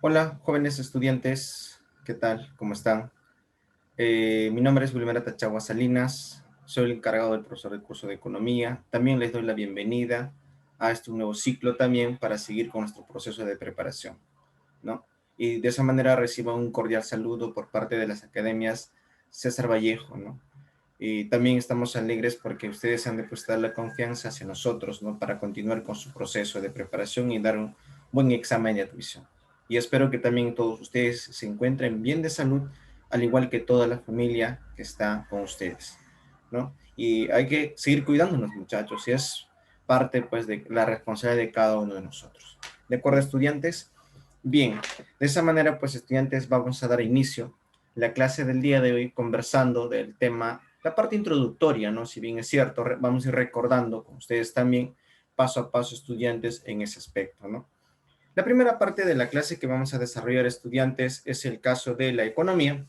Hola, jóvenes estudiantes, ¿qué tal? ¿Cómo están? Mi nombre es Wilmer Tachagua Salinas, soy el encargado del profesor del curso de Economía. También les doy la bienvenida a este nuevo ciclo también para seguir con nuestro proceso de preparación, ¿no? Y de esa manera recibo un cordial saludo por parte de las academias César Vallejo, ¿no? Y también estamos alegres porque ustedes han depositado la confianza hacia nosotros, ¿no? Para continuar con su proceso de preparación y dar un buen examen de admisión. Y espero que también todos ustedes se encuentren bien de salud, al igual que toda la familia que está con ustedes, ¿no? Y hay que seguir cuidándonos, muchachos, y es parte, pues, de la responsabilidad de cada uno de nosotros. ¿De acuerdo, estudiantes? Bien, de esa manera, pues, estudiantes, vamos a dar inicio a la clase del día de hoy conversando del tema, la parte introductoria, ¿no? Si bien es cierto, vamos a ir recordando con ustedes también, paso a paso, estudiantes, en ese aspecto, ¿no? La primera parte de la clase que vamos a desarrollar, estudiantes, es el caso de la economía,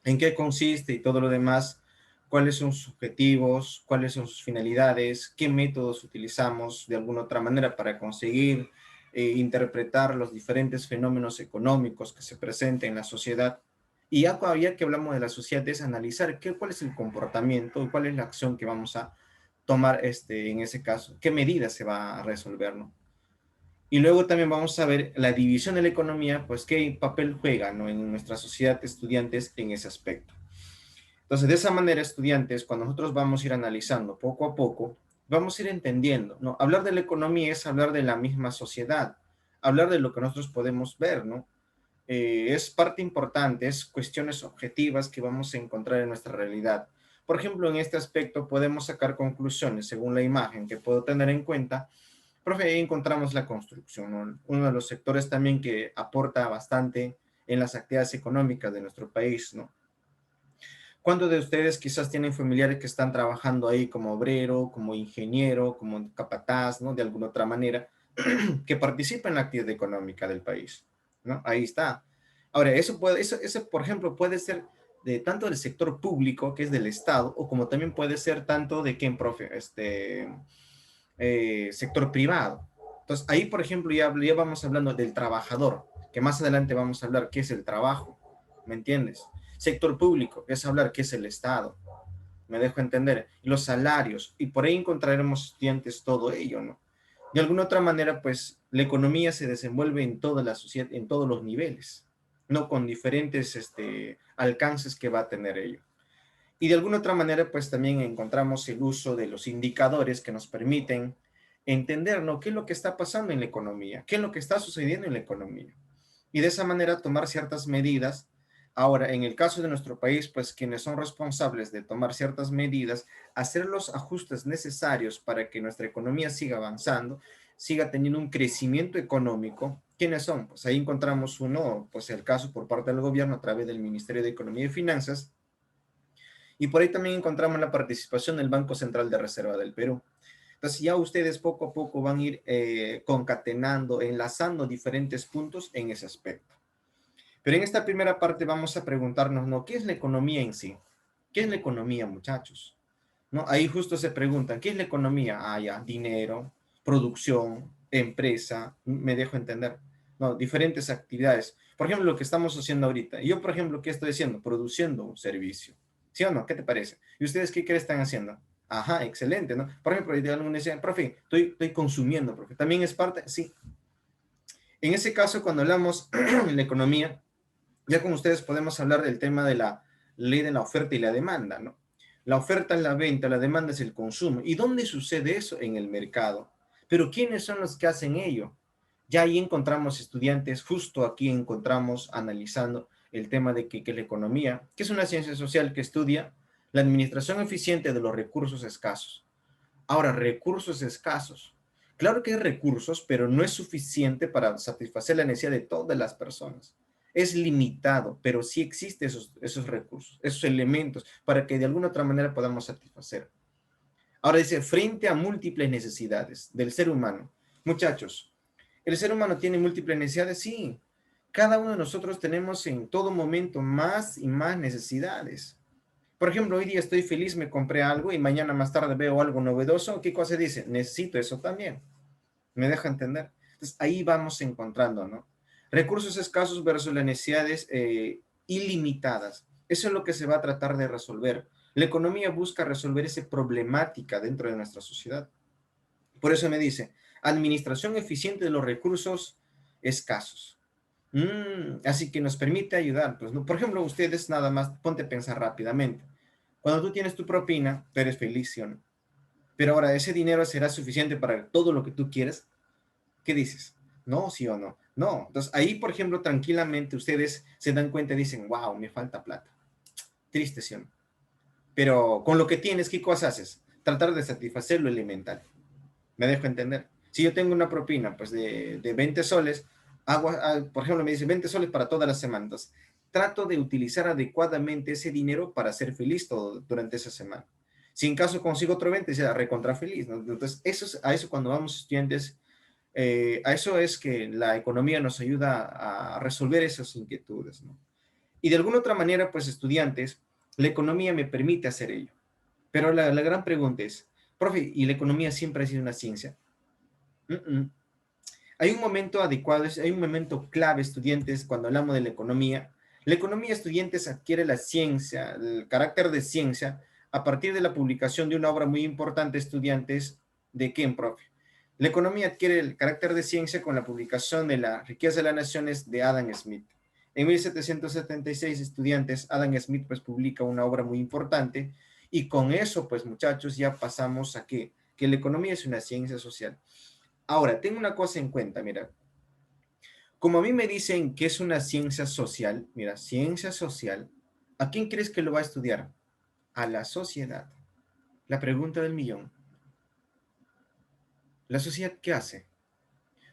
en qué consiste y todo lo demás, cuáles son sus objetivos, cuáles son sus finalidades, qué métodos utilizamos de alguna otra manera para conseguir interpretar los diferentes fenómenos económicos que se presenten en la sociedad. Y ya que hablamos de la sociedad, es analizar cuál es el comportamiento y cuál es la acción que vamos a tomar en ese caso, qué medidas se va a resolver, ¿no? Y luego también vamos a ver la división de la economía, pues qué papel juega, ¿no? En nuestra sociedad, estudiantes, en ese aspecto. Entonces, de esa manera, estudiantes, cuando nosotros vamos a ir analizando poco a poco, vamos a ir entendiendo, ¿no? Hablar de la economía es hablar de la misma sociedad, hablar de lo que nosotros podemos ver, ¿no? Es parte importante, es cuestiones objetivas que vamos a encontrar en nuestra realidad. Por ejemplo, en este aspecto podemos sacar conclusiones según la imagen que puedo tener en cuenta. Profe, ahí encontramos la construcción, ¿no? Uno de los sectores también que aporta bastante en las actividades económicas de nuestro país, ¿no? ¿Cuántos de ustedes quizás tienen familiares que están trabajando ahí como obrero, como ingeniero, como capataz, ¿no? De alguna otra manera, que participa en la actividad económica del país, ¿no? Ahí está. Ahora, eso, por ejemplo, puede ser de tanto del sector público, que es del Estado, o como también puede ser tanto de quién, profe, sector privado. Entonces, ahí, por ejemplo, ya vamos hablando del trabajador, que más adelante vamos a hablar qué es el trabajo, ¿me entiendes? Sector público, es hablar qué es el Estado, me dejo entender, y los salarios, y por ahí encontraremos estudiantes todo ello, ¿no? De alguna otra manera, pues, la economía se desenvuelve en toda la sociedad, en todos los niveles, ¿no? Con diferentes alcances que va a tener ello. Y de alguna otra manera, pues también encontramos el uso de los indicadores que nos permiten entender, ¿no? ¿Qué es lo que está pasando en la economía? ¿Qué es lo que está sucediendo en la economía? Y de esa manera tomar ciertas medidas. Ahora, en el caso de nuestro país, pues quienes son responsables de tomar ciertas medidas, hacer los ajustes necesarios para que nuestra economía siga avanzando, siga teniendo un crecimiento económico. ¿Quiénes son? Pues ahí encontramos uno, pues el caso por parte del gobierno a través del Ministerio de Economía y Finanzas, y por ahí también encontramos la participación del Banco Central de Reserva del Perú. Entonces ya ustedes poco a poco van a ir concatenando, enlazando diferentes puntos en ese aspecto. Pero en esta primera parte vamos a preguntarnos, ¿no? ¿Qué es la economía en sí? ¿Qué es la economía, muchachos? ¿No? Ahí justo se preguntan, ¿qué es la economía? Ah, ya, dinero, producción, empresa, me dejo entender. No, diferentes actividades. Por ejemplo, lo que estamos haciendo ahorita. Yo, por ejemplo, ¿qué estoy haciendo? Produciendo un servicio. ¿Sí o no? ¿Qué te parece? ¿Y ustedes qué creen que están haciendo? Ajá, excelente, ¿no? Por ejemplo, algunos decían, profe, estoy consumiendo, profe. ¿También es parte? Sí. En ese caso, cuando hablamos de la economía, ya con ustedes podemos hablar del tema de la ley de la oferta y la demanda, ¿no? La oferta es la venta, la demanda es el consumo. ¿Y dónde sucede eso? En el mercado. Pero ¿quiénes son los que hacen ello? Ya ahí encontramos estudiantes, justo aquí encontramos analizando el tema de que la economía, que es una ciencia social que estudia la administración eficiente de los recursos escasos. Ahora, recursos escasos. Claro que hay recursos, pero no es suficiente para satisfacer la necesidad de todas las personas. Es limitado, pero sí existen esos recursos, esos elementos, para que de alguna otra manera podamos satisfacer. Ahora dice, frente a múltiples necesidades del ser humano. Muchachos, ¿el ser humano tiene múltiples necesidades? Sí. Cada uno de nosotros tenemos en todo momento más y más necesidades. Por ejemplo, hoy día estoy feliz, me compré algo y mañana más tarde veo algo novedoso. ¿Qué cosa dice? Necesito eso también. ¿Me deja entender? Entonces ahí vamos encontrando, ¿no? Recursos escasos versus las necesidades ilimitadas. Eso es lo que se va a tratar de resolver. La economía busca resolver esa problemática dentro de nuestra sociedad. Por eso me dice, administración eficiente de los recursos escasos. Así que nos permite ayudar. Pues, ¿no? Por ejemplo, ustedes nada más, ponte a pensar rápidamente. Cuando tú tienes tu propina, tú eres feliz, ¿sí o no? Pero ahora, ¿ese dinero será suficiente para todo lo que tú quieres? ¿Qué dices? No, sí o no. No. Entonces, ahí, por ejemplo, tranquilamente ustedes se dan cuenta y dicen, wow, me falta plata. Triste, ¿sí o no? Pero con lo que tienes, ¿qué cosas haces? Tratar de satisfacer lo elemental. ¿Me dejo entender? Si yo tengo una propina pues de 20 soles, hago, por ejemplo, me dice 20 soles para todas las semanas. Trato de utilizar adecuadamente ese dinero para ser feliz todo, durante esa semana. Si en caso consigo otro 20, será recontra feliz, ¿no? Entonces, a eso cuando vamos estudiantes, a eso es que la economía nos ayuda a resolver esas inquietudes, ¿no? Y de alguna otra manera, pues estudiantes, la economía me permite hacer ello. Pero la gran pregunta es, profe, ¿y la economía siempre ha sido una ciencia? Mm, mm. Hay un momento adecuado, hay un momento clave, estudiantes, cuando hablamos de la economía. La economía, estudiantes, adquiere la ciencia, el carácter de ciencia, a partir de la publicación de una obra muy importante, estudiantes, ¿de quién, profe? La economía adquiere el carácter de ciencia con la publicación de La riqueza de las naciones de Adam Smith. En 1776, estudiantes, Adam Smith pues publica una obra muy importante y con eso, pues muchachos, ya pasamos a que la economía es una ciencia social. Ahora, tengo una cosa en cuenta, mira, como a mí me dicen que es una ciencia social, mira, ciencia social, ¿a quién crees que lo va a estudiar? A la sociedad. La pregunta del millón. ¿La sociedad qué hace?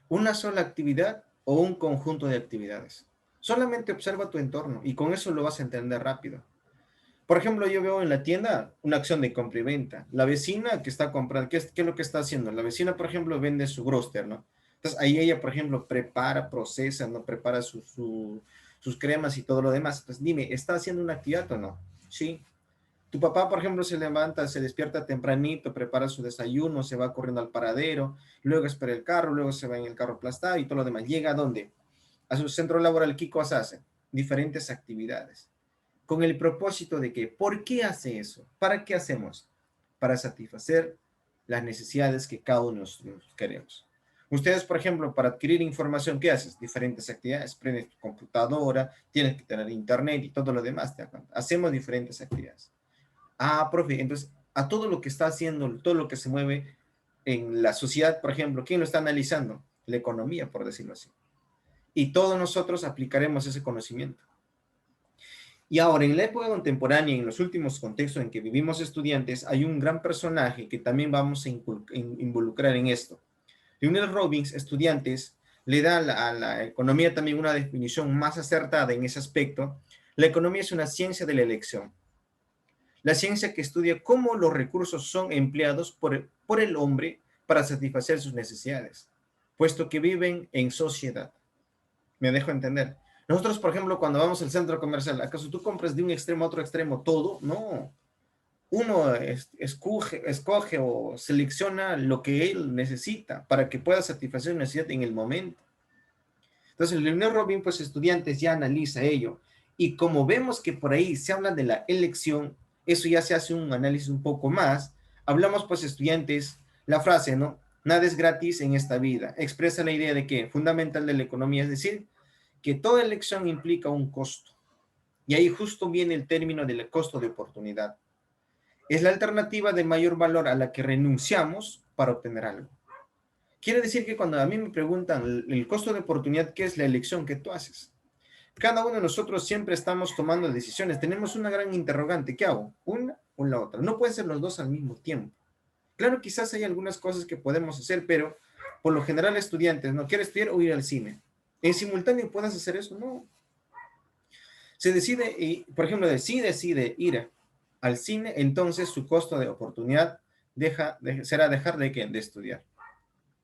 ¿Una sola actividad o un conjunto de actividades? Solamente observa tu entorno y con eso lo vas a entender rápido. Por ejemplo, yo veo en la tienda una acción de compra y venta. La vecina que está comprando, ¿qué es lo que está haciendo? La vecina, por ejemplo, vende su groster, ¿no? Entonces ahí ella, por ejemplo, prepara, procesa, ¿no? Prepara sus cremas y todo lo demás. Entonces dime, ¿está haciendo una actividad o no? Sí. Tu papá, por ejemplo, se levanta, se despierta tempranito, prepara su desayuno, se va corriendo al paradero, luego espera el carro, luego se va en el carro aplastado y todo lo demás. ¿Llega a dónde? A su centro laboral. ¿Qué cosas hace? Diferentes actividades con el propósito de que, ¿por qué hace eso? ¿Para qué hacemos? Para satisfacer las necesidades que cada uno nos queremos. Ustedes, por ejemplo, para adquirir información, ¿qué haces? Diferentes actividades. Prendes tu computadora, tienes que tener internet y todo lo demás. ¿Te acuerdas? Hacemos diferentes actividades. Ah, profe, entonces, a todo lo que está haciendo, todo lo que se mueve en la sociedad, por ejemplo, ¿quién lo está analizando? La economía, por decirlo así. Y todos nosotros aplicaremos ese conocimiento. Y ahora, en la época contemporánea, en los últimos contextos en que vivimos estudiantes, hay un gran personaje que también vamos a involucrar en esto. Lionel Robbins, estudiantes, le da a la economía también una definición más acertada en ese aspecto. La economía es una ciencia de la elección. La ciencia que estudia cómo los recursos son empleados por el hombre para satisfacer sus necesidades, puesto que viven en sociedad. Me dejo entender. Nosotros, por ejemplo, cuando vamos al centro comercial, ¿acaso tú compras de un extremo a otro extremo todo? No. Uno escoge o selecciona lo que él necesita para que pueda satisfacer una necesidad en el momento. Entonces, el Leonel Robin, pues estudiantes ya analiza ello. Y como vemos que por ahí se habla de la elección, eso ya se hace un análisis un poco más. Hablamos, pues, estudiantes, la frase, ¿no? Nada es gratis en esta vida. Expresa la idea de que fundamental de la economía, es decir, que toda elección implica un costo. Y ahí justo viene el término del costo de oportunidad. Es la alternativa de mayor valor a la que renunciamos para obtener algo. Quiere decir que cuando a mí me preguntan el costo de oportunidad, ¿qué es la elección que tú haces? Cada uno de nosotros siempre estamos tomando decisiones. Tenemos una gran interrogante. ¿Qué hago? ¿Una o la otra? No pueden ser los dos al mismo tiempo. Claro, quizás hay algunas cosas que podemos hacer, pero por lo general estudiantes, ¿no? ¿Quieres estudiar o ir al cine? ¿En simultáneo puedes hacer eso? No. Se decide, y, por ejemplo, si decide ir al cine, entonces su costo de oportunidad será dejar de estudiar.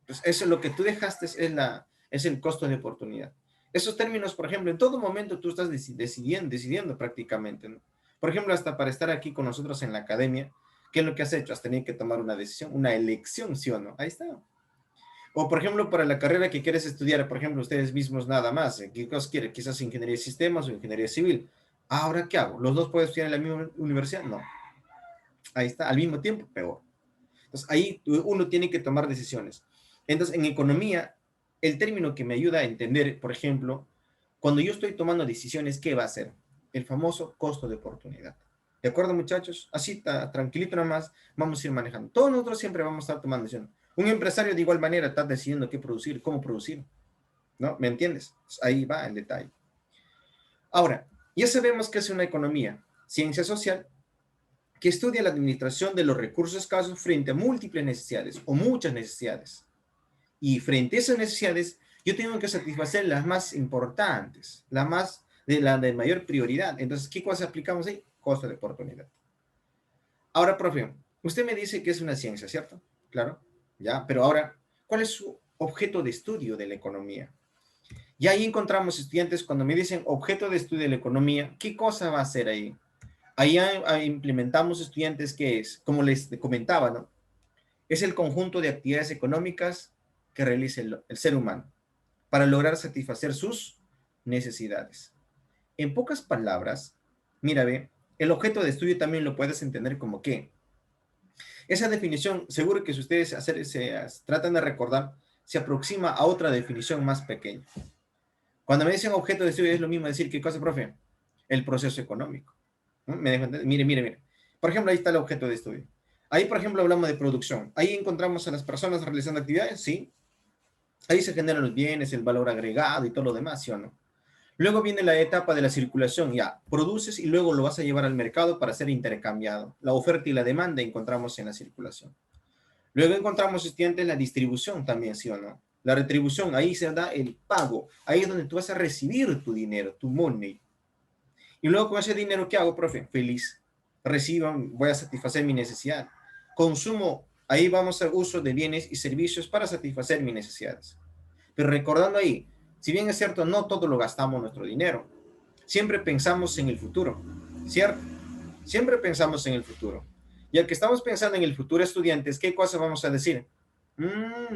Pues eso es lo que tú dejaste, es el costo de oportunidad. Esos términos, por ejemplo, en todo momento tú estás decidiendo prácticamente, ¿no? Por ejemplo, hasta para estar aquí con nosotros en la academia, ¿qué es lo que has hecho? Has tenido que tomar una decisión, una elección, ¿sí o no? Ahí está. O, por ejemplo, para la carrera que quieres estudiar, por ejemplo, ustedes mismos nada más, ¿qué cosa quieren? Quizás ingeniería de sistemas o ingeniería civil. Ahora, ¿qué hago? ¿Los dos pueden estudiar en la misma universidad? No. Ahí está, al mismo tiempo, peor. Entonces, ahí uno tiene que tomar decisiones. Entonces, en economía, el término que me ayuda a entender, por ejemplo, cuando yo estoy tomando decisiones, ¿qué va a ser? El famoso costo de oportunidad. ¿De acuerdo, muchachos? Así, tranquilito nomás, vamos a ir manejando. Todos nosotros siempre vamos a estar tomando decisiones. Un empresario de igual manera está decidiendo qué producir, cómo producir, ¿no? ¿Me entiendes? Pues ahí va el detalle. Ahora, ya sabemos que es una economía, ciencia social, que estudia la administración de los recursos escasos frente a múltiples necesidades o muchas necesidades. Y frente a esas necesidades, yo tengo que satisfacer las más importantes, las más de mayor prioridad. Entonces, ¿qué cosas aplicamos ahí? Costo de oportunidad. Ahora, profe, usted me dice que es una ciencia, ¿cierto? Claro, ya, pero ahora, ¿cuál es su objeto de estudio de la economía? Y ahí encontramos estudiantes cuando me dicen objeto de estudio de la economía, ¿qué cosa va a hacer ahí? Ahí implementamos estudiantes que es, como les comentaba, ¿no? Es el conjunto de actividades económicas que realiza el ser humano para lograr satisfacer sus necesidades. En pocas palabras, mira, ve, el objeto de estudio también lo puedes entender como que esa definición, seguro que si ustedes tratan de recordar, se aproxima a otra definición más pequeña. Cuando me dicen objeto de estudio es lo mismo decir, ¿qué cosa, profe? El proceso económico. ¿No? ¿Me dejo entender? Mire, mire, mire. Por ejemplo, ahí está el objeto de estudio. Ahí, por ejemplo, hablamos de producción. Ahí encontramos a las personas realizando actividades, sí. Ahí se generan los bienes, el valor agregado y todo lo demás, ¿sí o no? Luego viene la etapa de la circulación, ya, produces y luego lo vas a llevar al mercado para ser intercambiado. La oferta y la demanda encontramos en la circulación. Luego encontramos, estudiantes, la distribución también, ¿sí o no? La retribución, ahí se da el pago. Ahí es donde tú vas a recibir tu dinero, tu money. Y luego con ese dinero, ¿qué hago, profe? Feliz. Recibo, voy a satisfacer mi necesidad. Consumo, ahí vamos a uso de bienes y servicios para satisfacer mis necesidades. Pero recordando ahí, si bien es cierto, no todo lo gastamos nuestro dinero. Siempre pensamos en el futuro, ¿cierto? Siempre pensamos en el futuro. Y al que estamos pensando en el futuro, estudiantes, ¿qué cosas vamos a decir?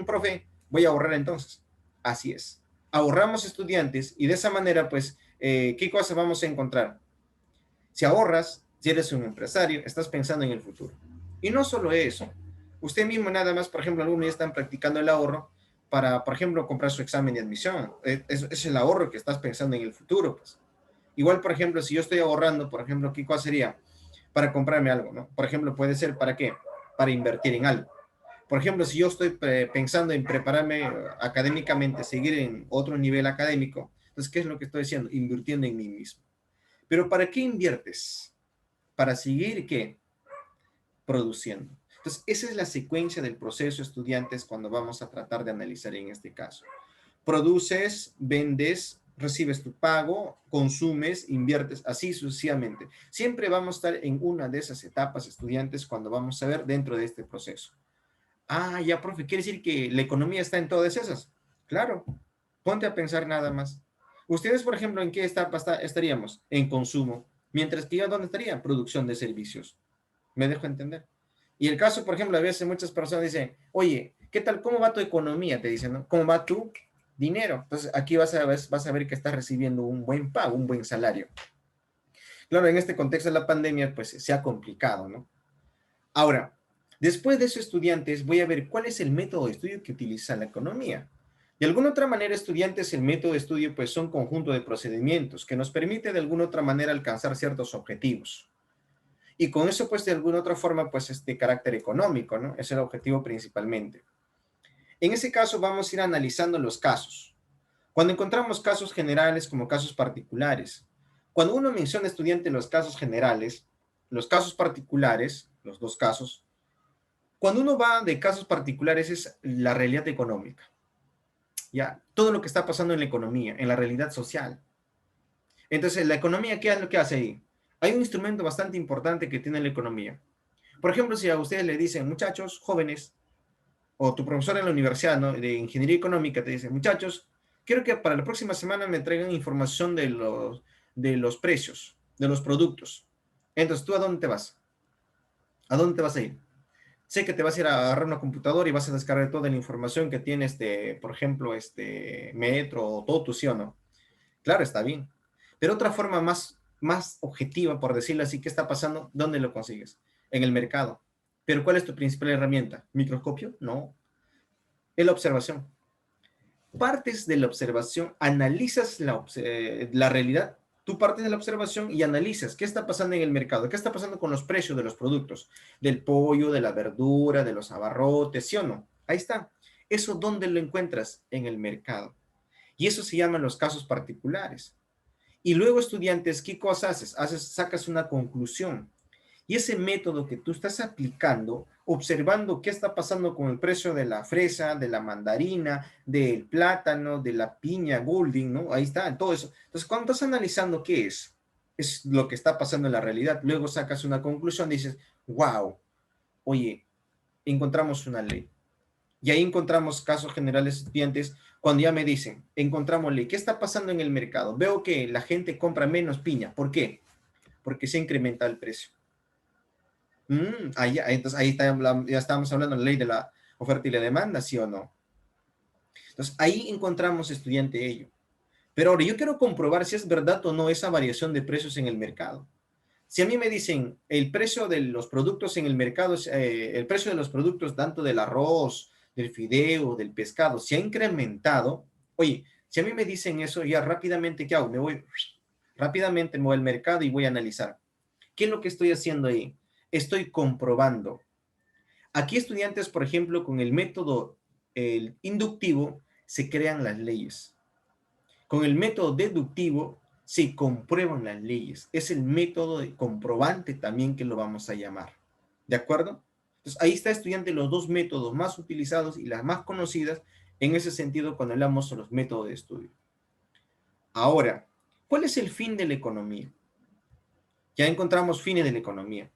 Profe, voy a ahorrar entonces. Así es. Ahorramos, estudiantes, y de esa manera, pues, ¿qué cosas vamos a encontrar? Si ahorras, si eres un empresario, estás pensando en el futuro. Y no solo eso. Usted mismo nada más, por ejemplo, algunos ya están practicando el ahorro para, por ejemplo, comprar su examen de admisión. Es el ahorro que estás pensando en el futuro, pues. Igual, por ejemplo, si yo estoy ahorrando, por ejemplo, ¿qué cosa sería? Para comprarme algo, ¿no? Por ejemplo, puede ser, ¿para qué? Para invertir en algo. Por ejemplo, si yo estoy pensando en prepararme académicamente, seguir en otro nivel académico, entonces, ¿qué es lo que estoy haciendo? Invirtiendo en mí mismo. Pero ¿para qué inviertes? Para seguir, ¿qué? Produciendo. Entonces, esa es la secuencia del proceso, estudiantes, cuando vamos a tratar de analizar en este caso. Produces, vendes, recibes tu pago, consumes, inviertes, así sucesivamente. Siempre vamos a estar en una de esas etapas, estudiantes, cuando vamos a ver dentro de este proceso. Ah, ya, profe, ¿quiere decir que la economía está en todas esas? Claro, ponte a pensar nada más. Ustedes, por ejemplo, ¿en qué etapa estaríamos? En consumo. Mientras que yo, ¿dónde estaría? Producción de servicios. ¿Me dejo entender? Y el caso, por ejemplo, a veces muchas personas dicen, oye, ¿qué tal? ¿Cómo va tu economía? Te dicen, ¿no? ¿Cómo va tu dinero? Entonces, aquí vas a ver que estás recibiendo un buen pago, un buen salario. Claro, en este contexto de la pandemia, pues se ha complicado, ¿no? Ahora, después de eso, estudiantes, voy a ver cuál es el método de estudio que utiliza la economía. De alguna otra manera, estudiantes, el método de estudio pues son conjunto de procedimientos que nos permite de alguna otra manera alcanzar ciertos objetivos. Y con eso pues de alguna otra forma pues es de carácter económico, ¿no? Es el objetivo principalmente. En ese caso vamos a ir analizando los casos. Cuando encontramos casos generales como casos particulares, cuando uno menciona, estudiante, los casos generales, los casos particulares, los dos casos, cuando uno va de casos particulares es la realidad económica, ya, todo lo que está pasando en la economía, en la realidad social. Entonces, la economía, ¿qué es lo que hace ahí? Hay un instrumento bastante importante que tiene la economía. Por ejemplo, si a ustedes le dicen, muchachos, jóvenes, o tu profesor en la universidad, ¿no? De ingeniería económica te dice, muchachos, quiero que para la próxima semana me traigan información de los precios, de los productos. Entonces, ¿tú a dónde te vas? ¿A dónde te vas a ir? Sé que te vas a ir a agarrar una computadora y vas a descargar toda la información que tiene, por ejemplo, Metro o Totu, ¿sí o no? Claro, está bien. Pero otra forma más objetiva, por decirlo así, ¿qué está pasando? ¿Dónde lo consigues? En el mercado. Pero ¿cuál es tu principal herramienta? ¿Microscopio? No. Es la observación. Partes de la observación, analizas la realidad, tú partes de la observación y analizas qué está pasando en el mercado, qué está pasando con los precios de los productos, del pollo, de la verdura, de los abarrotes, ¿sí o no? Ahí está. ¿Eso dónde lo encuentras? En el mercado. Y eso se llaman los casos particulares. Y luego, estudiantes, ¿qué cosa haces? Sacas una conclusión. Y ese método que tú estás aplicando, observando qué está pasando con el precio de la fresa, de la mandarina, del plátano, de la piña golden, ¿no? Ahí está, todo eso. Entonces, cuando estás analizando qué es lo que está pasando en la realidad, luego sacas una conclusión, dices, wow, oye, encontramos una ley. Y ahí encontramos casos generales, estudiantes, cuando ya me dicen, encontramos ley, ¿qué está pasando en el mercado? Veo que la gente compra menos piña. ¿Por qué? Porque se incrementa el precio. Entonces ahí está, ya estamos hablando de la ley de la oferta y la demanda, ¿sí o no? Entonces ahí encontramos, estudiante, ello. Pero ahora yo quiero comprobar si es verdad o no esa variación de precios en el mercado. Si a mí me dicen el precio de los productos en el mercado, el precio de los productos tanto del arroz, del fideo, del pescado, se ha incrementado, oye, si a mí me dicen eso, ya rápidamente, ¿qué hago? Rápidamente me voy al mercado y voy a analizar. ¿Qué es lo que estoy haciendo ahí? Estoy comprobando. Aquí, estudiantes, por ejemplo, con el método inductivo se crean las leyes. Con el método deductivo se comprueban las leyes. Es el método de comprobante también que lo vamos a llamar. ¿De acuerdo? Entonces, ahí está, estudiante, los dos métodos más utilizados y las más conocidas en ese sentido cuando hablamos de los métodos de estudio. Ahora, ¿cuál es el fin de la economía? Ya encontramos fines de la economía.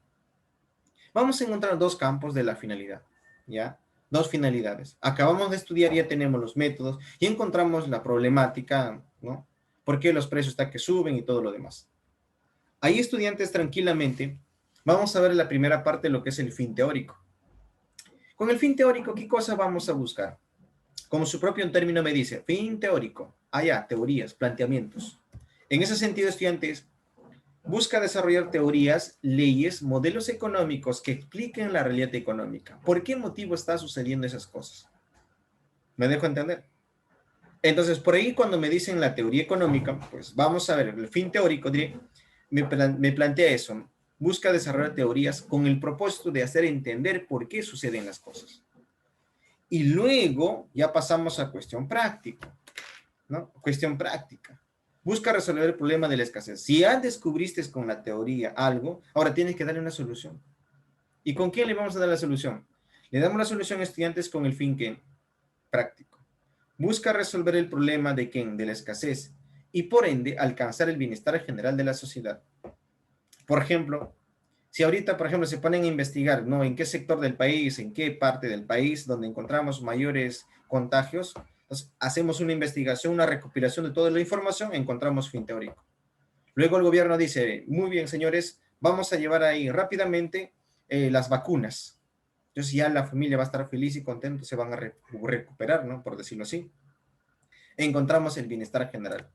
Vamos a encontrar dos campos de la finalidad, ¿ya? Dos finalidades. Acabamos de estudiar, ya tenemos los métodos y encontramos la problemática, ¿no? ¿Por qué los precios están que suben y todo lo demás? Ahí, estudiantes, tranquilamente, vamos a ver la primera parte de lo que es el fin teórico. Con el fin teórico, ¿qué cosa vamos a buscar? Como su propio término me dice, fin teórico. Teorías, planteamientos. En ese sentido, estudiantes, busca desarrollar teorías, leyes, modelos económicos que expliquen la realidad económica. ¿Por qué motivo está sucediendo esas cosas? ¿Me dejo entender? Entonces, por ahí cuando me dicen la teoría económica, pues vamos a ver, el fin teórico, diré, me plantea eso. Busca desarrollar teorías con el propósito de hacer entender por qué suceden las cosas. Y luego ya pasamos a cuestión práctica, ¿no? Cuestión práctica. Busca resolver el problema de la escasez. Si ya descubriste con la teoría algo, ahora tienes que darle una solución. ¿Y con quién le vamos a dar la solución? Le damos la solución a estudiantes con el fin que práctico. Busca resolver el problema de quién, de la escasez, y por ende alcanzar el bienestar general de la sociedad. Por ejemplo, si ahorita, por ejemplo, se ponen a investigar, ¿no? En qué sector del país, en qué parte del país donde encontramos mayores contagios, entonces hacemos una investigación, una recopilación de toda la información, encontramos fin teórico. Luego el gobierno dice, muy bien, señores, vamos a llevar ahí rápidamente las vacunas. Entonces ya la familia va a estar feliz y contento, se van a recuperar, ¿no? Por decirlo así. Encontramos el bienestar general.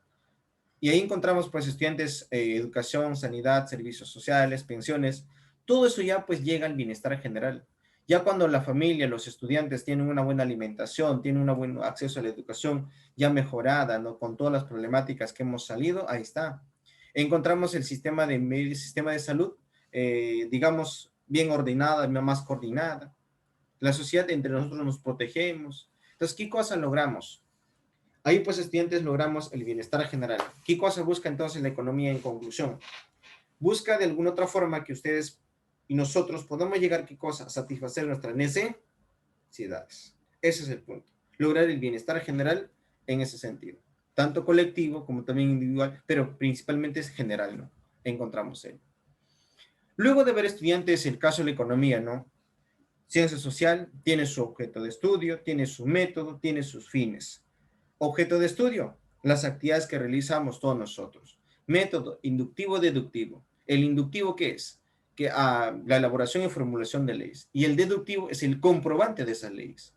Y ahí encontramos, pues, estudiantes, educación, sanidad, servicios sociales, pensiones. Todo eso ya, pues, llega al bienestar general. Ya cuando la familia, los estudiantes tienen una buena alimentación, tienen un buen acceso a la educación ya mejorada, ¿no? Con todas las problemáticas que hemos salido, ahí está. Encontramos el sistema de salud, digamos, bien ordenada, más coordinada. La sociedad, entre nosotros nos protegemos. Entonces, ¿qué cosas logramos? Ahí, pues, estudiantes, logramos el bienestar general. ¿Qué cosa busca entonces la economía en conclusión? Busca de alguna otra forma que ustedes y nosotros podamos llegar, ¿qué cosa? A satisfacer nuestras necesidades. Ese es el punto. Lograr el bienestar general en ese sentido. Tanto colectivo como también individual, pero principalmente es general, ¿no? Encontramos él. Luego de ver, estudiantes, el caso de la economía, ¿no? Ciencia social tiene su objeto de estudio, tiene su método, tiene sus fines. Objeto de estudio, las actividades que realizamos todos nosotros. Método inductivo-deductivo. ¿El inductivo qué es? la elaboración y formulación de leyes. Y el deductivo es el comprobante de esas leyes.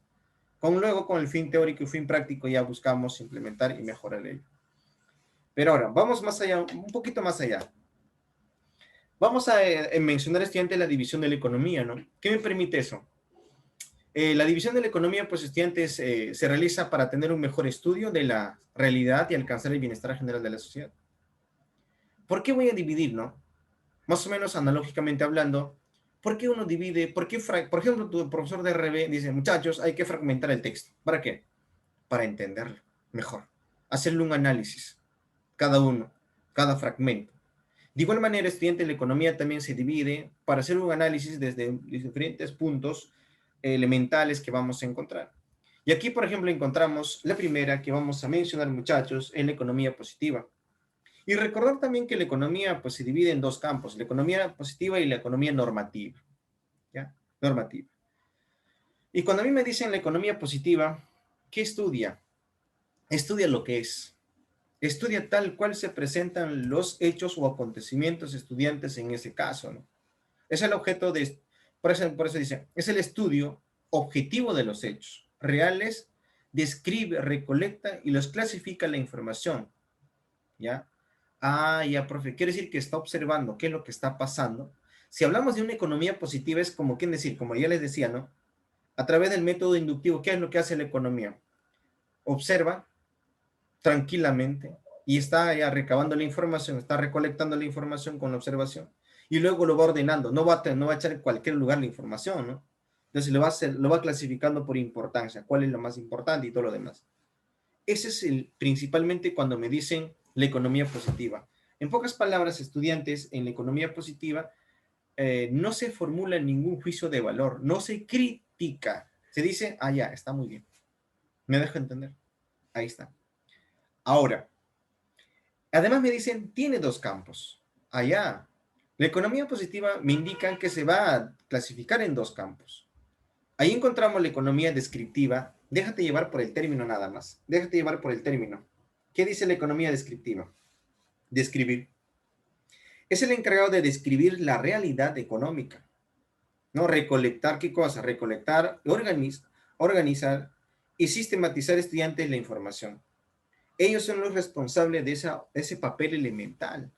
Luego, con el fin teórico y fin práctico, ya buscamos implementar y mejorar ello. Pero ahora, vamos más allá, un poquito más allá. Vamos a mencionar, estudiante, la división de la economía, ¿no? ¿Qué me permite eso? La división de la economía, pues, estudiantes, se realiza para tener un mejor estudio de la realidad y alcanzar el bienestar general de la sociedad. ¿Por qué voy a dividir, no? Más o menos analógicamente hablando, ¿por qué uno divide? Por ejemplo, tu profesor de RB dice, muchachos, hay que fragmentar el texto. ¿Para qué? Para entenderlo mejor. Hacerle un análisis, cada uno, cada fragmento. De igual manera, estudiante, la economía también se divide para hacer un análisis desde diferentes puntos elementales que vamos a encontrar. Y aquí, por ejemplo, encontramos la primera que vamos a mencionar, muchachos, en la economía positiva. Y recordar también que la economía, pues, se divide en dos campos, la economía positiva y la economía normativa. ¿Ya? Normativa. Y cuando a mí me dicen la economía positiva, ¿qué estudia? Estudia lo que es. Estudia tal cual se presentan los hechos o acontecimientos estudiantes en ese caso, ¿no? Es el objeto de, por eso dice, es el estudio objetivo de los hechos reales, describe, recolecta y los clasifica la información, ¿ya? Ah, ya, profe, quiere decir que está observando qué es lo que está pasando. Si hablamos de una economía positiva, es como, ¿quién decir? Como ya les decía, ¿no? A través del método inductivo, ¿qué es lo que hace la economía? Observa tranquilamente y está ya recabando la información, está recolectando la información con la observación y luego lo va ordenando, no va a echar en cualquier lugar la información, ¿no? Entonces lo va clasificando por importancia, cuál es lo más importante y todo lo demás. Ese es principalmente cuando me dicen la economía positiva. En pocas palabras, estudiantes, en la economía positiva no se formula ningún juicio de valor, no se critica, se dice, ah, ya, está muy bien. ¿Me dejo entender? Ahí está. Ahora, además me dicen, tiene dos campos. Allá, la economía positiva me indican que se va a clasificar en dos campos. Ahí encontramos la economía descriptiva. Déjate llevar por el término nada más. Déjate llevar por el término. ¿Qué dice la economía descriptiva? Describir. Es el encargado de describir la realidad económica. ¿No? Recolectar, ¿qué cosa? Recolectar, organizar y sistematizar estudiantes la información. Ellos son los responsables de ese papel elemental.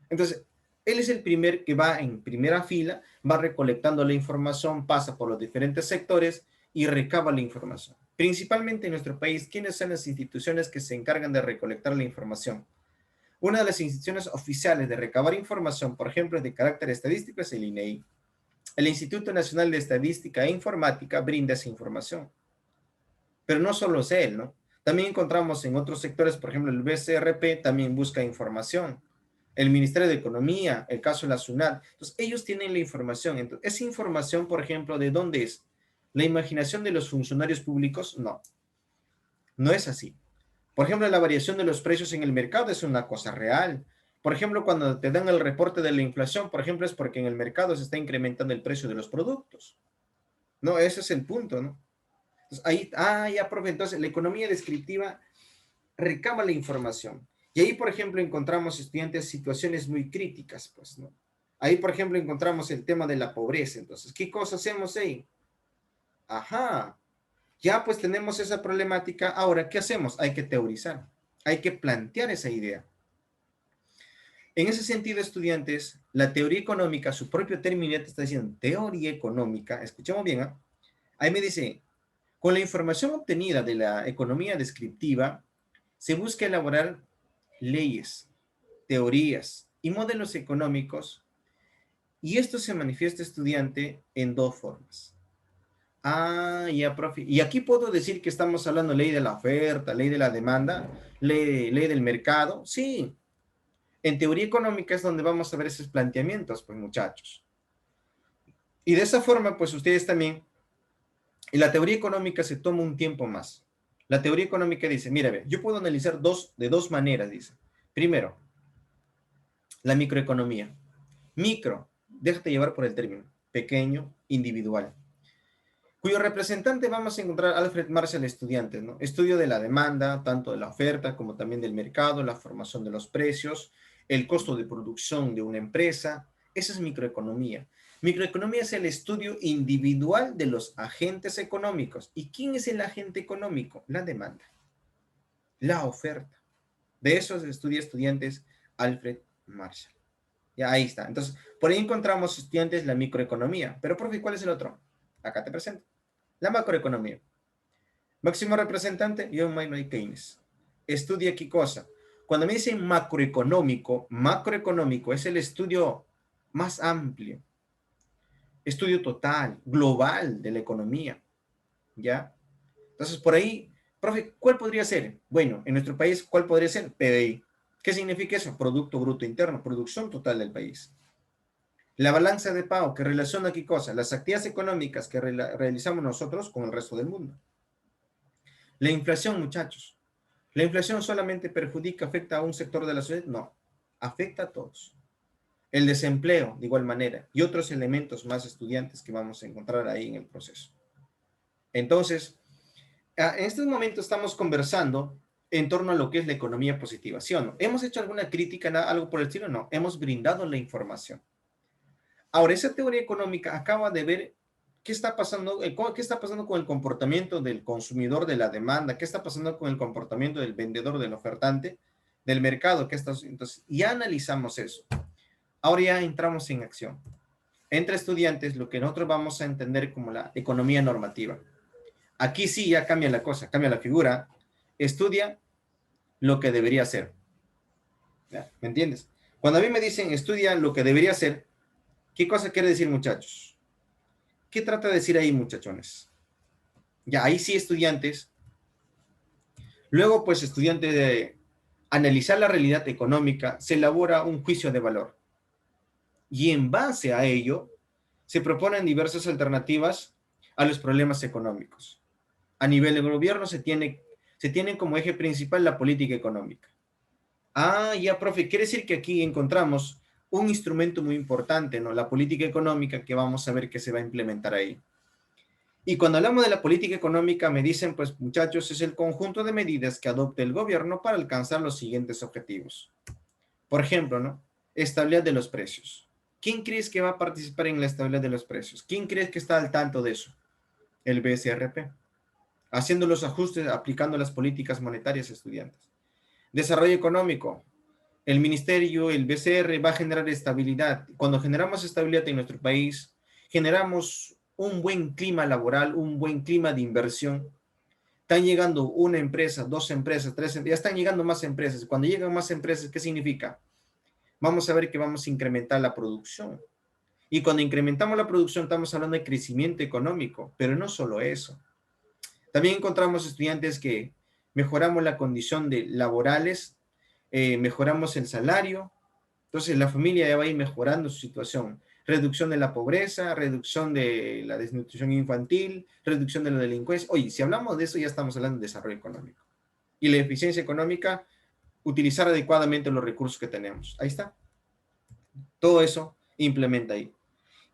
Entonces, él es el primer que va en primera fila, va recolectando la información, pasa por los diferentes sectores y recaba la información. Principalmente en nuestro país, ¿quiénes son las instituciones que se encargan de recolectar la información? Una de las instituciones oficiales de recabar información, por ejemplo, de carácter estadístico, es el INEI. El Instituto Nacional de Estadística e Informática brinda esa información. Pero no solo es él, ¿no? También encontramos en otros sectores, por ejemplo, el BCRP también busca información. El Ministerio de Economía, el caso de la SUNAT. Entonces, ellos tienen la información. Entonces, esa información, por ejemplo, ¿de dónde es? ¿La imaginación de los funcionarios públicos? No, no es así. Por ejemplo, la variación de los precios en el mercado es una cosa real. Por ejemplo, cuando te dan el reporte de la inflación, por ejemplo, es porque en el mercado se está incrementando el precio de los productos. No, ese es el punto, ¿no? Entonces, ahí, ya, profe, entonces la economía descriptiva recaba la información. Y ahí, por ejemplo, encontramos estudiantes situaciones muy críticas, pues, ¿no? Ahí, por ejemplo, encontramos el tema de la pobreza. Entonces, ¿qué cosa hacemos ahí? Ajá, ya pues tenemos esa problemática. Ahora, ¿qué hacemos? Hay que teorizar, hay que plantear esa idea. En ese sentido, estudiantes, la teoría económica, su propio término ya te está diciendo teoría económica. Escuchemos bien, ¿eh? Ahí me dice, con la información obtenida de la economía descriptiva, se busca elaborar leyes, teorías y modelos económicos, y esto se manifiesta, estudiante, en dos formas. Ah, ya, profe. Y aquí puedo decir que estamos hablando ley de la oferta, ley de la demanda, ley del mercado. Sí, en teoría económica es donde vamos a ver esos planteamientos, pues, muchachos. Y de esa forma, pues ustedes también, y la teoría económica se toma un tiempo más. La teoría económica dice, mira, yo puedo analizar de dos maneras, dice. Primero, la microeconomía. Micro, déjate llevar por el término, pequeño, individual, cuyo representante vamos a encontrar Alfred Marshall Estudiantes, ¿no? Estudio de la demanda, tanto de la oferta como también del mercado, la formación de los precios, el costo de producción de una empresa, Esa es microeconomía. Microeconomía es el estudio individual de los agentes económicos. ¿Y quién es el agente económico? La demanda, la oferta. De eso estudia estudiantes Alfred Marshall. Ya ahí está. Entonces, por ahí encontramos estudiantes la microeconomía. Pero, profe, ¿cuál es el otro? Acá te presento. La macroeconomía. Máximo representante, John Maynard Keynes. Estudia qué cosa. Cuando me dicen macroeconómico es el estudio más amplio, estudio total, global de la economía, ¿ya? Entonces, por ahí, profe, ¿cuál podría ser? Bueno, en nuestro país, ¿cuál podría ser? PBI. ¿Qué significa eso? Producto Bruto Interno, producción total del país. La balanza de pago, que relaciona qué cosa? Las actividades económicas que realizamos nosotros con el resto del mundo. La inflación, muchachos. ¿La inflación solamente perjudica, afecta a un sector de la sociedad? No, afecta a todos. El desempleo, de igual manera, y otros elementos más estudiantes que vamos a encontrar ahí en el proceso. Entonces, en este momento estamos conversando en torno a lo que es la economía positiva, ¿sí o no? ¿Hemos hecho alguna crítica, algo por el estilo? No, hemos brindado la información. Ahora, esa teoría económica acaba de ver qué está pasando, qué está pasando con el comportamiento del consumidor, de la demanda, qué está pasando con el comportamiento del vendedor, del ofertante, del mercado, entonces ya analizamos eso. Ahora ya entramos en acción. Entre estudiantes, lo que nosotros vamos a entender como la economía normativa. Aquí sí ya cambia la cosa, cambia la figura. Estudia lo que debería ser. ¿Ya? ¿Me entiendes? Cuando a mí me dicen estudia lo que debería ser, ¿qué cosa quiere decir, muchachos? ¿Qué trata de decir ahí, muchachones? Ya, ahí sí, estudiantes. Luego, pues, estudiante de analizar la realidad económica, se elabora un juicio de valor. Y en base a ello, se proponen diversas alternativas a los problemas económicos. A nivel del gobierno se tiene como eje principal la política económica. Ah, ya, profe, quiere decir que aquí encontramos un instrumento muy importante, ¿no? La política económica que vamos a ver que se va a implementar ahí. Y cuando hablamos de la política económica, me dicen, pues muchachos, es el conjunto de medidas que adopte el gobierno para alcanzar los siguientes objetivos. Por ejemplo, ¿no? Estabilidad de los precios. ¿Quién crees que va a participar en la estabilidad de los precios? ¿Quién crees que está al tanto de eso? El BCRP. Haciendo los ajustes, aplicando las políticas monetarias a estudiantes. Desarrollo económico. El ministerio, el BCR va a generar estabilidad. Cuando generamos estabilidad en nuestro país, generamos un buen clima laboral, un buen clima de inversión. Están llegando una empresa, dos empresas, tres empresas, ya están llegando más empresas. Cuando llegan más empresas, ¿qué significa? Vamos a ver que vamos a incrementar la producción. Y cuando incrementamos la producción, estamos hablando de crecimiento económico, pero no solo eso. También encontramos estudiantes que mejoramos la condición de laborales, mejoramos el salario, entonces la familia ya va a ir mejorando su situación. Reducción de la pobreza, reducción de la desnutrición infantil, reducción de la delincuencia. Oye, si hablamos de eso, ya estamos hablando de desarrollo económico. Y la eficiencia económica, utilizar adecuadamente los recursos que tenemos. Ahí está. Todo eso implementa ahí.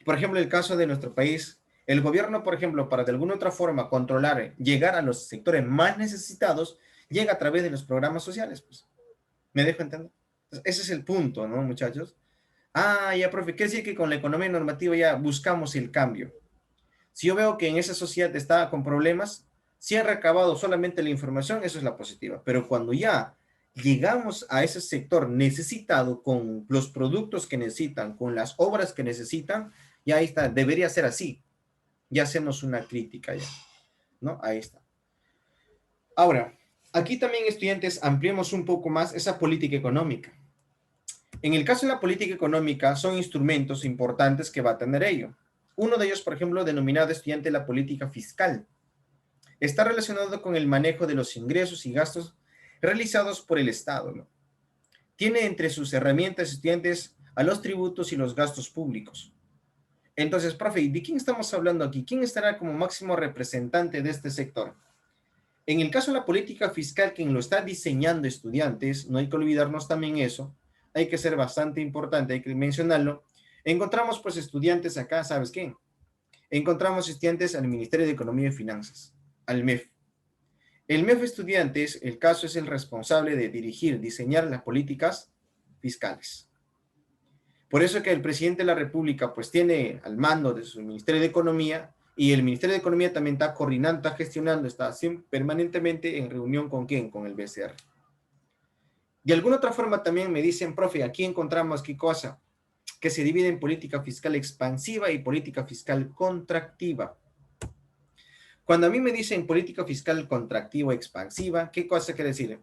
Por ejemplo, el caso de nuestro país, el gobierno, por ejemplo, para de alguna otra forma controlar, llegar a los sectores más necesitados, llega a través de los programas sociales. Pues. ¿Me dejo entender? Entonces, ese es el punto, ¿no, muchachos? Ah, ya, profe, quiere decir que con la economía normativa ya buscamos el cambio. Si yo veo que en esa sociedad está con problemas, si han recabado solamente la información, eso es la positiva. Pero cuando ya llegamos a ese sector necesitado con los productos que necesitan, con las obras que necesitan, ya ahí está, debería ser así. Ya hacemos una crítica ya, ¿no? Ahí está. Ahora, aquí también, estudiantes, ampliemos un poco más esa política económica. En el caso de la política económica, son instrumentos importantes que va a tener ello. Uno de ellos, por ejemplo, denominado, estudiante, la política fiscal. Está relacionado con el manejo de los ingresos y gastos realizados por el Estado, ¿no? Tiene entre sus herramientas, estudiantes, a los tributos y los gastos públicos. Entonces, profe, ¿de quién estamos hablando aquí? ¿Quién estará como máximo representante de este sector? En el caso de la política fiscal, quien lo está diseñando, estudiantes, no hay que olvidarnos también eso, hay que ser bastante importante, hay que mencionarlo. Encontramos pues estudiantes acá, ¿sabes qué? Encontramos estudiantes al Ministerio de Economía y Finanzas, al MEF. El MEF, estudiantes, el caso es el responsable de dirigir, diseñar las políticas fiscales. Por eso que el presidente de la República pues tiene al mando de su Ministerio de Economía, y el Ministerio de Economía también está coordinando, está gestionando, está permanentemente en reunión con ¿quién? Con el BCR. De alguna otra forma también me dicen, profe, aquí encontramos qué cosa, que se divide en política fiscal expansiva y política fiscal contractiva. Cuando a mí me dicen política fiscal contractiva o expansiva, ¿qué cosa quiere decir?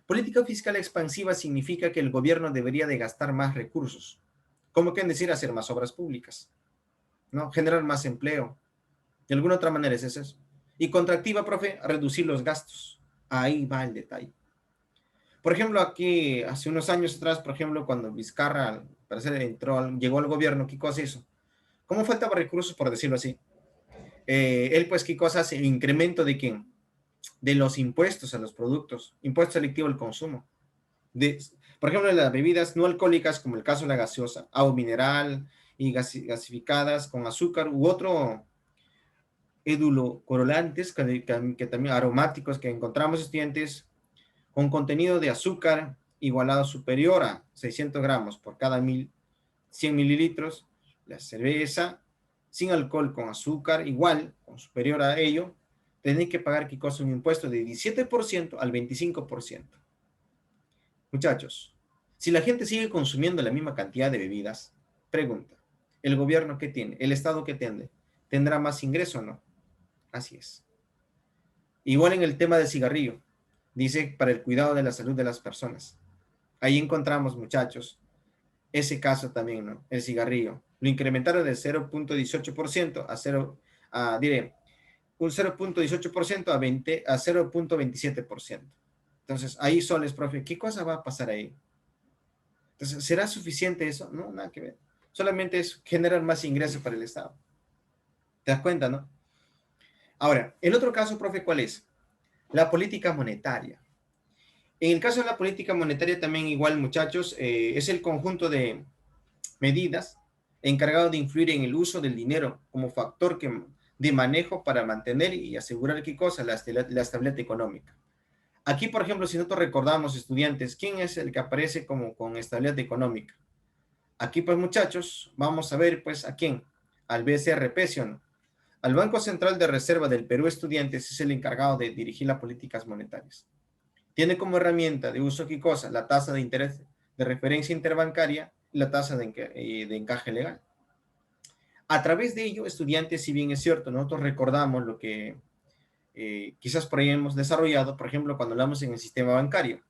Política fiscal expansiva significa que el gobierno debería de gastar más recursos. ¿Cómo quieren decir? Hacer más obras públicas, ¿no? Generar más empleo. De alguna otra manera es eso. Y contractiva, profe, reducir los gastos. Ahí va el detalle. Por ejemplo, aquí hace unos años atrás, por ejemplo, cuando Vizcarra, al parecer, llegó al gobierno, ¿qué cosa hizo? ¿Cómo faltaba recursos, por decirlo así? Él, pues, ¿qué cosa hace? Incremento de quién? De los impuestos a los productos, impuesto selectivo al consumo. Por ejemplo, de las bebidas no alcohólicas, como el caso de la gaseosa, agua mineral y gasificadas con azúcar u otro edulcorantes que también aromáticos que encontramos estudiantes con contenido de azúcar igualado superior a 600 gramos por cada 100 mililitros, la cerveza sin alcohol con azúcar igual o superior a ello, tienen que pagar ¿qué cosa? Un impuesto de 17% al 25%. Muchachos, si la gente sigue consumiendo la misma cantidad de bebidas, pregunta, ¿el gobierno qué tiene? ¿El Estado qué tiene? ¿Tendrá más ingreso o no? Así es. Igual en el tema del cigarrillo, dice para el cuidado de la salud de las personas. Ahí encontramos, muchachos, ese caso también, ¿no? El cigarrillo. Lo incrementaron del 0.18% a 0, diré, un 0.18% a 0.27%. Entonces, ahí soles, profe, ¿qué cosa va a pasar ahí? Entonces, ¿será suficiente eso? No, nada que ver. Solamente es generar más ingresos para el Estado. ¿Te das cuenta, no? Ahora, el otro caso, profe, ¿cuál es? La política monetaria. En el caso de la política monetaria también igual, muchachos, es el conjunto de medidas encargado de influir en el uso del dinero como factor de manejo para mantener y asegurar qué cosa, la estabilidad económica. Aquí, por ejemplo, si nosotros recordamos, estudiantes, ¿quién es el que aparece como con estabilidad económica? Aquí, pues, muchachos, vamos a ver, pues, ¿a quién? Al BCRP, ¿sí o no? Al Banco Central de Reserva del Perú, estudiantes, es el encargado de dirigir las políticas monetarias. Tiene como herramienta de uso qué cosa, la tasa de interés de referencia interbancaria y la tasa de encaje legal. A través de ello, estudiantes, si bien es cierto, nosotros recordamos lo que quizás por ahí hemos desarrollado, por ejemplo, cuando hablamos en el sistema bancario.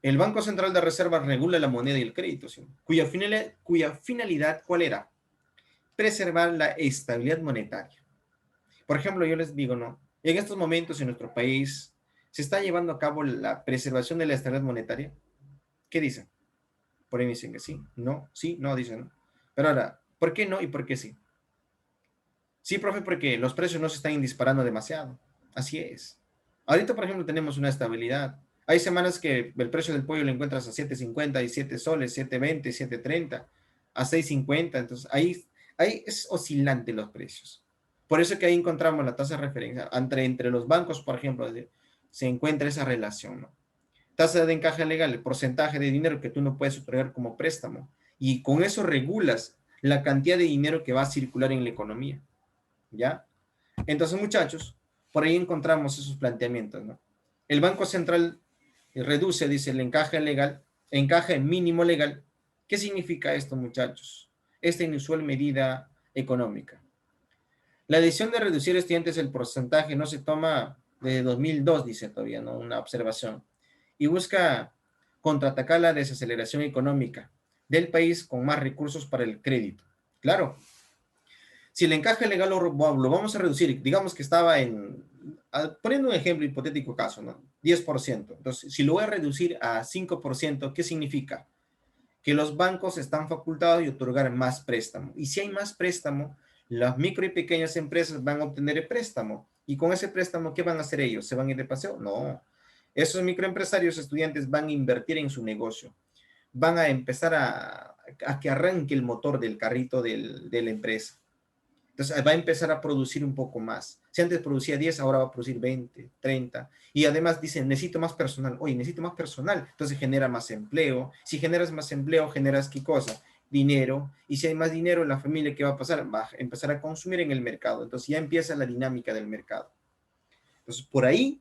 El Banco Central de Reserva regula la moneda y el crédito, ¿sí? cuya finalidad, ¿cuál era? Preservar la estabilidad monetaria. Por ejemplo, yo les digo, ¿no? En estos momentos en nuestro país se está llevando a cabo la preservación de la estabilidad monetaria. ¿Qué dicen? Por ahí dicen que sí, no, dicen no. Pero ahora, ¿por qué no y por qué sí? Sí, profe, porque los precios no se están disparando demasiado. Así es. Ahorita, por ejemplo, tenemos una estabilidad. Hay semanas que el precio del pollo lo encuentras a 7.50 y 7 soles, 7.20, 7.30, a 6.50. Entonces, ahí es oscilante los precios. Por eso que ahí encontramos la tasa de referencia. Entre los bancos, por ejemplo, se encuentra esa relación, ¿no? Tasa de encaje legal, el porcentaje de dinero que tú no puedes otorgar como préstamo. Y con eso regulas la cantidad de dinero que va a circular en la economía. ¿Ya? Entonces, muchachos, por ahí encontramos esos planteamientos, ¿no? El Banco Central reduce, dice, el encaje legal, encaje mínimo legal. ¿Qué significa esto, muchachos? Esta inusual medida económica. La decisión de reducir estudiantes el porcentaje no se toma desde 2002, dice todavía, ¿no? Una observación. Y busca contraatacar la desaceleración económica del país con más recursos para el crédito. Claro, si el encaje legal lo vamos a reducir, digamos que estaba poniendo un ejemplo hipotético caso, ¿no? 10%. Entonces, si lo voy a reducir a 5%, ¿qué significa? Que los bancos están facultados de otorgar más préstamo. Y si hay más préstamo, las micro y pequeñas empresas van a obtener el préstamo. Y con ese préstamo, ¿qué van a hacer ellos? ¿Se van a ir de paseo? No. Esos microempresarios, estudiantes, van a invertir en su negocio. Van a empezar a que arranque el motor del carrito de la empresa. Entonces va a empezar a producir un poco más. Si antes producía 10, ahora va a producir 20, 30. Y además dicen, necesito más personal. Oye, necesito más personal. Entonces genera más empleo. Si generas más empleo, generas qué cosa? dinero, y si hay más dinero, la familia, ¿qué va a pasar? Va a empezar a consumir en el mercado. Entonces ya empieza la dinámica del mercado. Entonces por ahí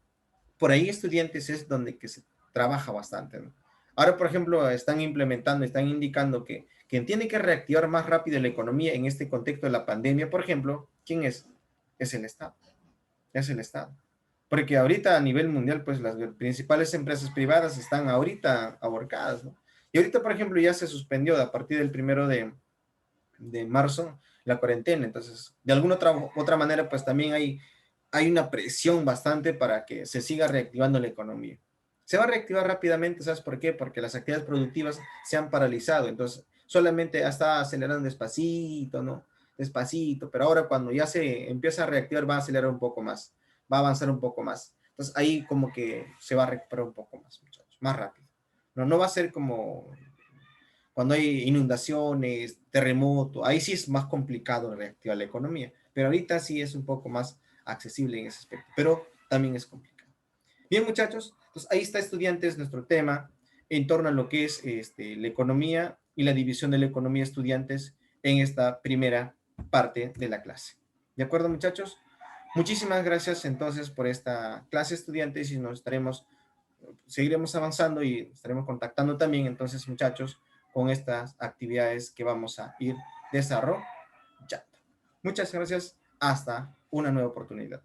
estudiantes es donde que se trabaja bastante, ¿no? Ahora, por ejemplo, están implementando, están indicando que quien tiene que reactivar más rápido la economía en este contexto de la pandemia, por ejemplo, ¿quién es? Es el Estado. Es el Estado. Porque ahorita a nivel mundial, pues las principales empresas privadas están ahorita aborcadas, ¿no? Y ahorita, por ejemplo, ya se suspendió a partir del 1 de marzo la cuarentena. Entonces, de alguna otra manera, pues también hay una presión bastante para que se siga reactivando la economía. Se va a reactivar rápidamente, ¿sabes por qué? Porque las actividades productivas se han paralizado. Entonces, solamente está acelerando despacito, ¿no? Despacito, pero ahora cuando ya se empieza a reactivar va a acelerar un poco más, va a avanzar un poco más. Entonces ahí como que se va a recuperar un poco más, muchachos, más rápido. No va a ser como cuando hay inundaciones, terremoto, ahí sí es más complicado reactivar la economía, pero ahorita sí es un poco más accesible en ese aspecto, pero también es complicado. Bien, muchachos, pues ahí está, estudiantes, nuestro tema en torno a lo que es la economía y la división de la economía estudiantes en esta primera parte de la clase. ¿De acuerdo, muchachos? Muchísimas gracias entonces por esta clase, estudiantes, y seguiremos avanzando y estaremos contactando también entonces, muchachos, con estas actividades que vamos a ir desarrollando. Muchas gracias. Hasta una nueva oportunidad.